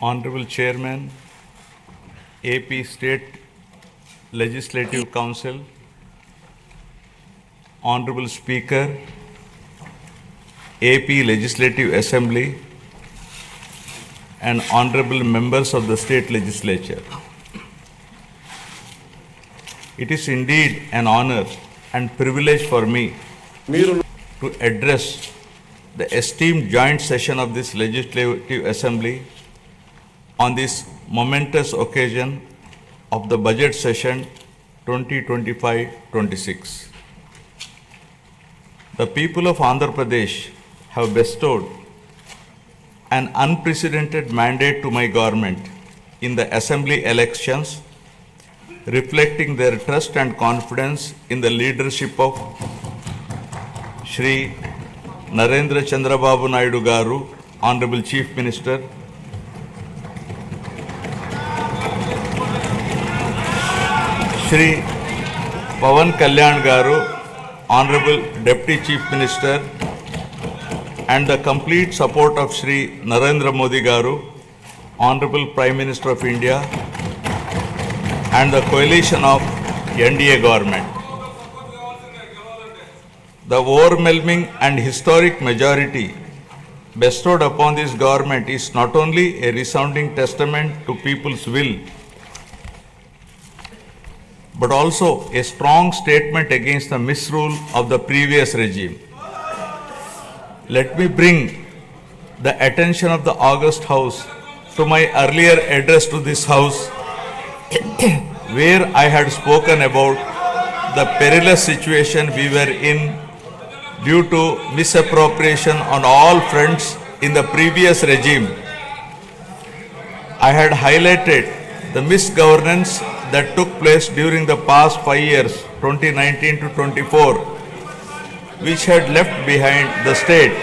Honorable Chairman, AP State Legislative Council, Honorable Speaker, AP Legislative Assembly, and Honorable Members of the State Legislature. It is indeed an honor and privilege for me to address the esteemed joint session of this Legislative Assembly on this momentous occasion of the budget session 2025-26. The people of Andhra Pradesh have bestowed an unprecedented mandate to my government in the assembly elections, reflecting their trust and confidence in the leadership of Shri Narendra Chandrababu Naidu Garu, Honorable Chief Minister, Shri Pawan Kalyan Garu, Honorable Deputy Chief Minister, and the complete support of Shri Narendra Modi Garu, Honorable Prime Minister of India, and the coalition of NDA government. The overwhelming and historic majority bestowed upon this government is not only a resounding testament to people's will, but also a strong statement against the misrule of the previous regime. Let me bring the attention of the August House to my earlier address to this House, where I had spoken about the perilous situation we were in due to misappropriation on all fronts in the previous regime. I had highlighted the misgovernance that took place during the past 5 years, 2019 to 24, which had left behind the state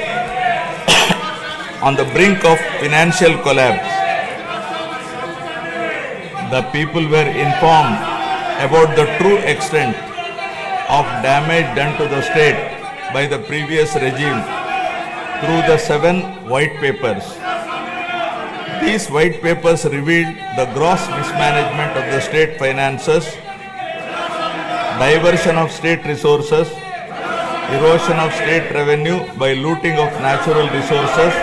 on the brink of financial collapse. The people were informed about the true extent of damage done to the state by the previous regime through the 7 white papers. These white papers revealed the gross mismanagement of the state finances, diversion of state resources, erosion of state revenue by looting of natural resources,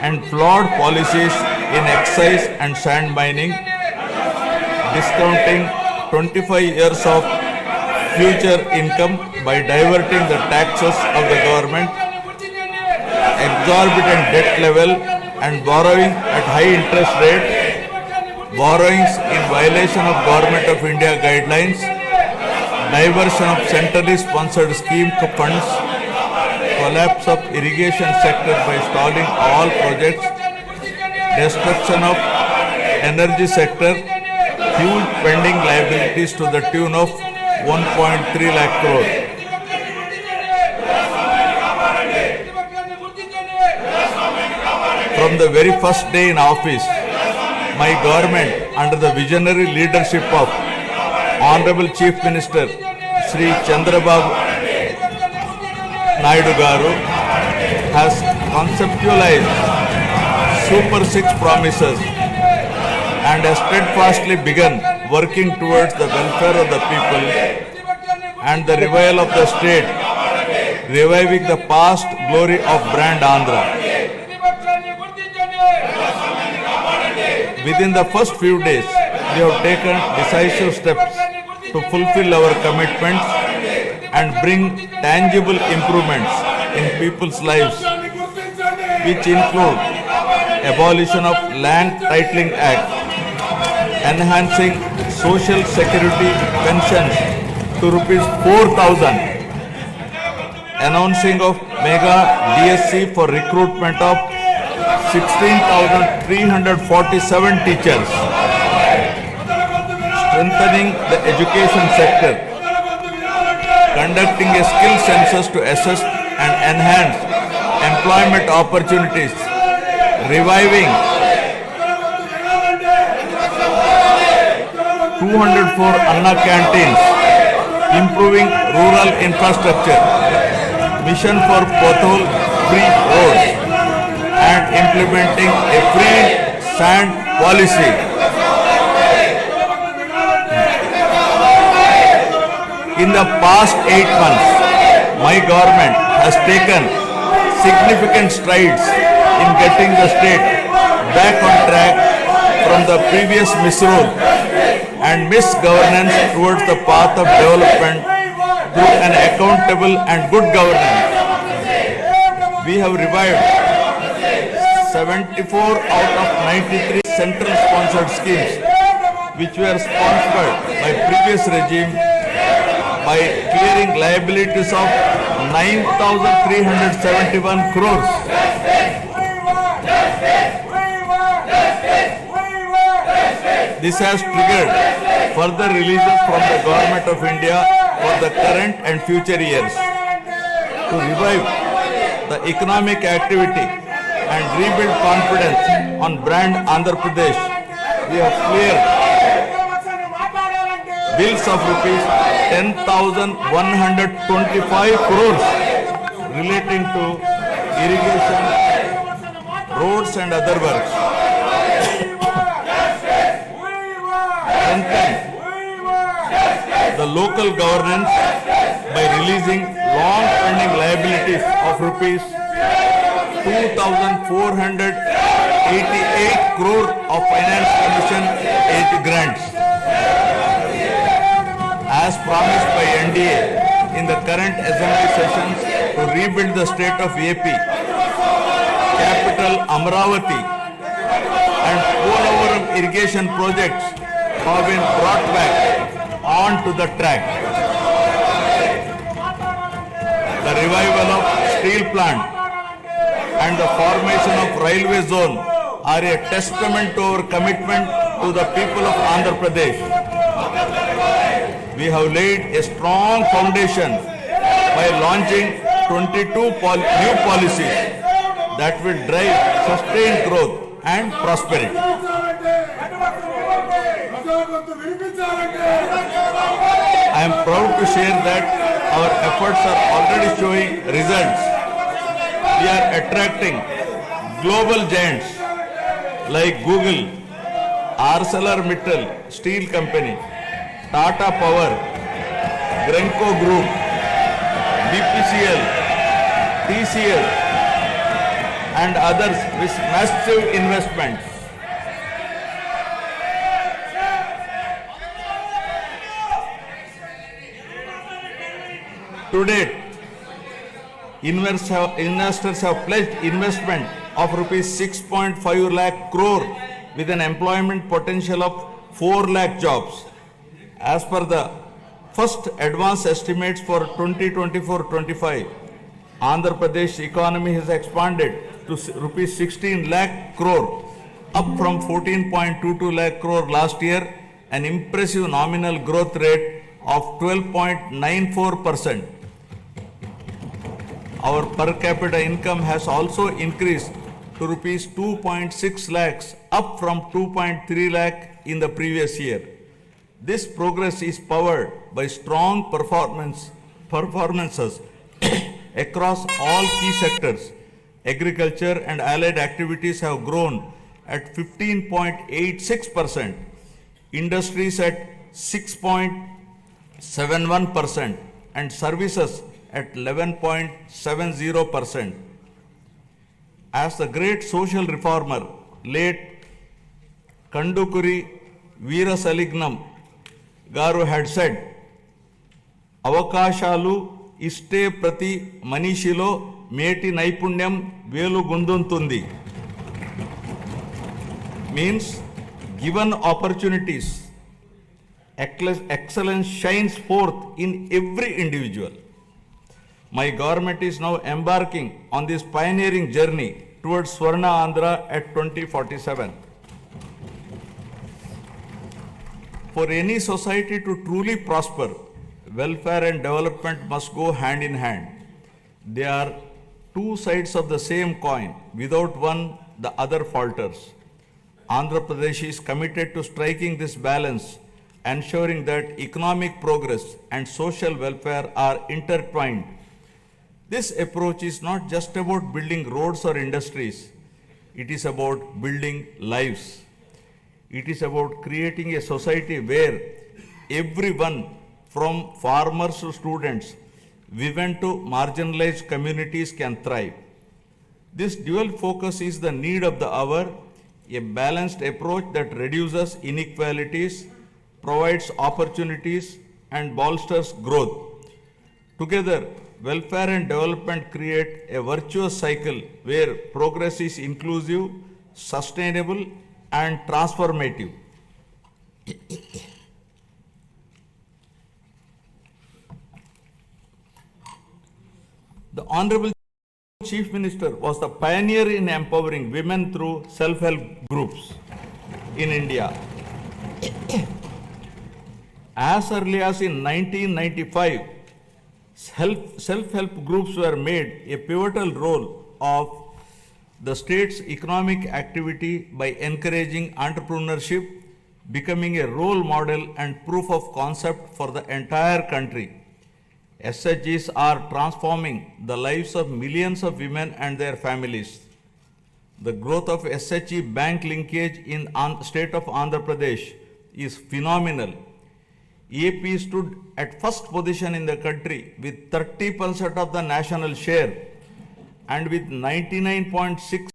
and flawed policies in excise and sand mining, discounting 25 years of future income by diverting the taxes of the government, exorbitant debt level, and borrowing at high interest rate, borrowings in violation of Government of India guidelines, diversion of centrally sponsored scheme funds, collapse of irrigation sector by stalling all projects, destruction of energy sector, huge pending liabilities to the tune of 1.3 lakh crore. From the very first day in office, my government, under the visionary leadership of Honorable Chief Minister Shri Chandrababu Naidu Garu, has conceptualized Super 6 promises and has steadfastly begun working towards the welfare of the people and the revival of the state, reviving the past glory of brand Andhra. Within the first few days, we have taken decisive steps to fulfill our commitments and bring tangible improvements in people's lives, which include abolition of Land Titling Act, enhancing social security pensions to rupees 4,000, announcing of mega DSC for recruitment of 16,347 teachers, strengthening the education sector, conducting a skill census to assess and enhance employment opportunities, reviving 204 Anna canteens, improving rural infrastructure, mission for pothole-free roads, and implementing a free sand policy. In the past 8 months, my government has taken significant strides in getting the state back on track from the previous misrule and misgovernance towards the path of development through an accountable and good governance. We have revived 74 out of 93 central sponsored schemes which were sponsored by previous regime by clearing liabilities of 9,371 crores. This has triggered further releases from the Government of India for the current and future years. To revive the economic activity and rebuild confidence on brand Andhra Pradesh, we have cleared bills of rupees 10,125 crores relating to irrigation, roads and other works. Strengthen the local governance by releasing long-pending liabilities of rupees 2,488 crore of finance commission grants. As promised by NDA in the current assembly sessions to rebuild the state of AP, capital Amravati and Polavaram irrigation projects have been brought back onto the track. The revival of steel plant and the formation of railway zone are a testament to our commitment to the people of Andhra Pradesh. We have laid a strong foundation by launching 22 new policies that will drive sustained growth and prosperity. I am proud to share that our efforts are already showing results. We are attracting global giants like Google, ArcelorMittal Steel Company, Tata Power, Grenco Group, BPCL, TCL and others with massive investments. To date, investors have pledged investment of rupees 6.5 lakh crore with an employment potential of 4 lakh jobs. As per the first advance estimates for 2024-25, Andhra Pradesh economy has expanded to rupees 16 lakh crore, up from 14.22 lakh crore last year, an impressive nominal growth rate of 12.94%. Our per capita income has also increased to rupees 2.6 lakhs, up from 2.3 lakh in the previous year. This progress is powered by strong performances across all key sectors. Agriculture and allied activities have grown at 15.86%, industries at 6.71%, and services at 11.70%. As the great social reformer, late Kandukuri Veerasalignam Garu had said, Avakashalu iste prati manishilo meti naipunyam velu gunduntundi. Means, given opportunities, excellence shines forth in every individual. My government is now embarking on this pioneering journey towards Swarna Andhra at 2047. For any society to truly prosper, welfare and development must go hand in hand. They are two sides of the same coin. Without one, the other falters. Andhra Pradesh is committed to striking this balance, ensuring that economic progress and social welfare are intertwined. This approach is not just about building roads or industries. It is about building lives. It is about creating a society where everyone, from farmers to students, women to marginalized communities, can thrive. This dual focus is the need of the hour, a balanced approach that reduces inequalities, provides opportunities, and bolsters growth. Together, welfare and development create a virtuous cycle where progress is inclusive, sustainable, and transformative. The Honorable Chief Minister was the pioneer in empowering women through self-help groups in India. As early as in 1995, self-help groups were made a pivotal role of the state's economic activity by encouraging entrepreneurship, becoming a role model and proof of concept for the entire country. SHGs are transforming the lives of millions of women and their families. The growth of SHG bank linkage in state of Andhra Pradesh is phenomenal. AP stood at first position in the country with 30% of the national share and with 99.6